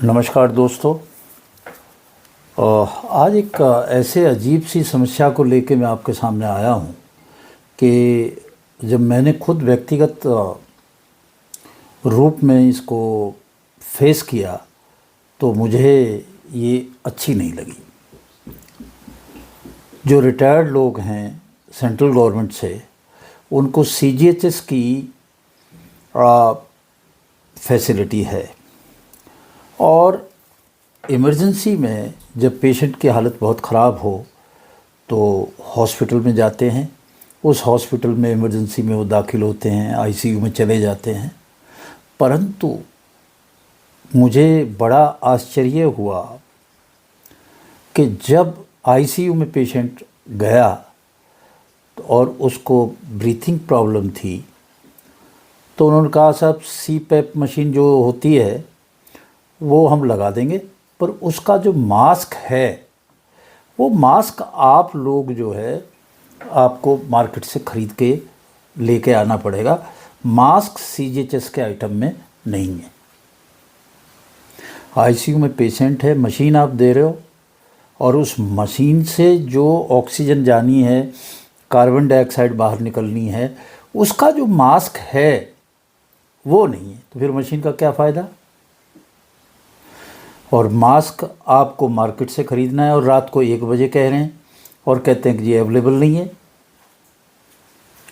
नमस्कार दोस्तों। आज एक ऐसे अजीब सी समस्या को लेके मैं आपके सामने आया हूँ कि जब मैंने खुद व्यक्तिगत रूप में इसको फेस किया तो मुझे ये अच्छी नहीं लगी। जो रिटायर्ड लोग हैं सेंट्रल गवर्नमेंट से, उनको सीजीएचएस की फैसिलिटी है और इमरजेंसी में जब पेशेंट की हालत बहुत ख़राब हो तो हॉस्पिटल में जाते हैं। उस हॉस्पिटल में इमरजेंसी में वो दाखिल होते हैं, आईसीयू में चले जाते हैं। परंतु मुझे बड़ा आश्चर्य हुआ कि जब आईसीयू में पेशेंट गया और उसको ब्रीथिंग प्रॉब्लम थी तो उन्होंने कहा साहब सीपैप मशीन जो होती है वो हम लगा देंगे, पर उसका जो मास्क है वो मास्क आप लोग जो है आपको मार्केट से ख़रीद के लेके आना पड़ेगा। मास्क सीजीएचएस के आइटम में नहीं है। आईसीयू में पेशेंट है, मशीन आप दे रहे हो और उस मशीन से जो ऑक्सीजन जानी है, कार्बन डाइऑक्साइड बाहर निकलनी है, उसका जो मास्क है वो नहीं है, तो फिर मशीन का क्या फ़ायदा। और मास्क आपको मार्केट से ख़रीदना है और रात को 1 बजे कह रहे हैं और कहते हैं कि ये अवेलेबल नहीं है।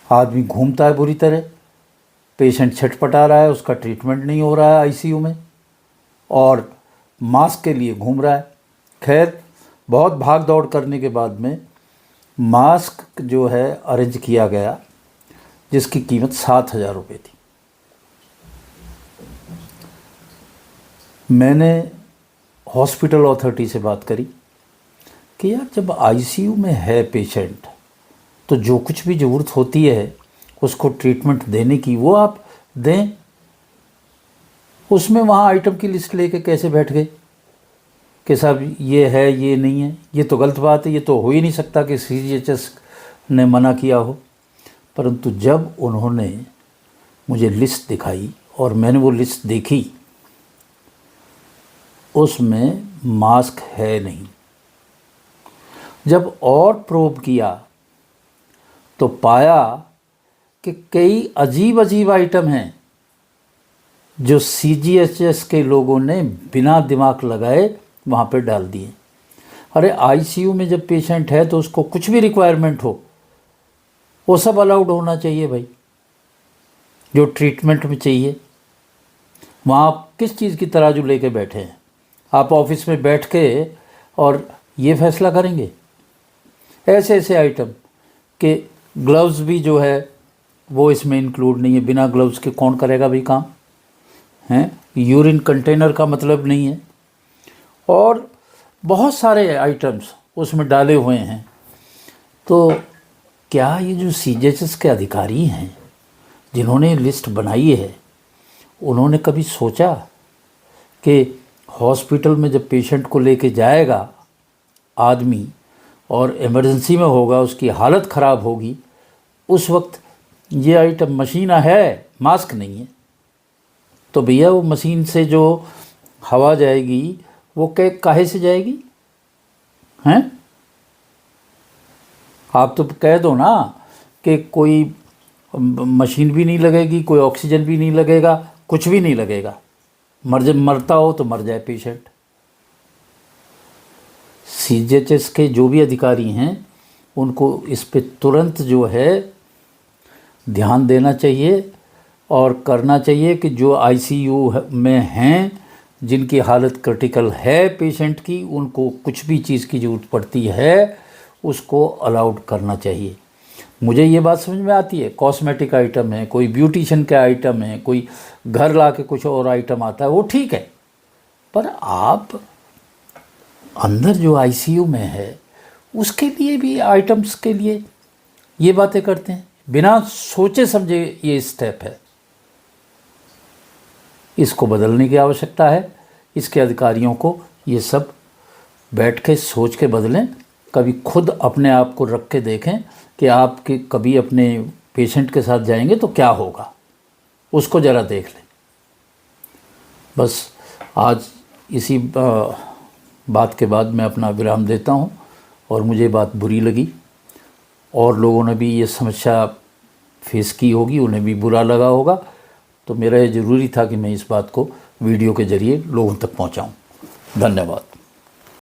आदमी घूमता है बुरी तरह, पेशेंट छटपटा रहा है, उसका ट्रीटमेंट नहीं हो रहा है आईसीयू में और मास्क के लिए घूम रहा है। खैर, बहुत भाग दौड़ करने के बाद में मास्क जो है अरेंज किया गया, जिसकी कीमत 7,000 रुपये थी। मैंने हॉस्पिटल अथॉरिटी से बात करी कि यार जब आईसीयू में है पेशेंट तो जो कुछ भी ज़रूरत होती है उसको ट्रीटमेंट देने की वो आप दें। उसमें वहाँ आइटम की लिस्ट लेके कैसे बैठ गए कि साहब ये है ये नहीं है। ये तो गलत बात है, ये तो हो ही नहीं सकता कि सीजीएचएस ने मना किया हो। परंतु जब उन्होंने मुझे लिस्ट दिखाई और मैंने वो लिस्ट देखी, उसमें मास्क है नहीं। जब और प्रोब किया तो पाया कि कई अजीब अजीब आइटम हैं जो सीजीएचएस के लोगों ने बिना दिमाग लगाए वहाँ पे डाल दिए। अरे आईसीयू में जब पेशेंट है तो उसको कुछ भी रिक्वायरमेंट हो वो सब अलाउड होना चाहिए भाई, जो ट्रीटमेंट में चाहिए। वहाँ आप किस चीज़ की तराजू लेके बैठे हैं? आप ऑफिस में बैठ के और ये फैसला करेंगे? ऐसे ऐसे आइटम के ग्लव्स भी जो है वो इसमें इंक्लूड नहीं है। बिना ग्लव्स के कौन करेगा भाई काम, हैं? यूरिन कंटेनर का मतलब नहीं है और बहुत सारे आइटम्स उसमें डाले हुए हैं। तो क्या ये जो सीजीएचएस के अधिकारी हैं जिन्होंने लिस्ट बनाई है, उन्होंने कभी सोचा कि हॉस्पिटल में जब पेशेंट को लेके जाएगा आदमी और इमरजेंसी में होगा, उसकी हालत ख़राब होगी, उस वक्त ये आइटम मशीन है, मास्क नहीं है, तो भैया वो मशीन से जो हवा जाएगी वो काहे से जाएगी? हैं? आप तो कह दो ना कि कोई मशीन भी नहीं लगेगी, कोई ऑक्सीजन भी नहीं लगेगा, कुछ भी नहीं लगेगा। मरता हो तो मर जाए पेशेंट। सीजीएचएस के जो भी अधिकारी हैं उनको इस पे तुरंत जो है ध्यान देना चाहिए और करना चाहिए कि जो आईसीयू में हैं, जिनकी हालत क्रिटिकल है पेशेंट की, उनको कुछ भी चीज़ की ज़रूरत पड़ती है उसको अलाउड करना चाहिए। मुझे ये बात समझ में आती है, कॉस्मेटिक आइटम है, कोई ब्यूटिशियन का आइटम है, कोई घर ला के कुछ और आइटम आता है, वो ठीक है। पर आप अंदर जो आईसीयू में है उसके लिए भी आइटम्स के लिए ये बातें करते हैं, बिना सोचे समझे। ये स्टेप है, इसको बदलने की आवश्यकता है। इसके अधिकारियों को ये सब बैठ के सोच के बदलें। कभी खुद अपने आप को रख के देखें कि आप कभी अपने पेशेंट के साथ जाएंगे तो क्या होगा, उसको ज़रा देख लें। बस आज इसी बात के बाद मैं अपना विराम देता हूँ। और मुझे बात बुरी लगी, और लोगों ने भी ये समस्या फेस की होगी, उन्हें भी बुरा लगा होगा, तो मेरा ये ज़रूरी था कि मैं इस बात को वीडियो के ज़रिए लोगों तक पहुँचाऊँ। धन्यवाद।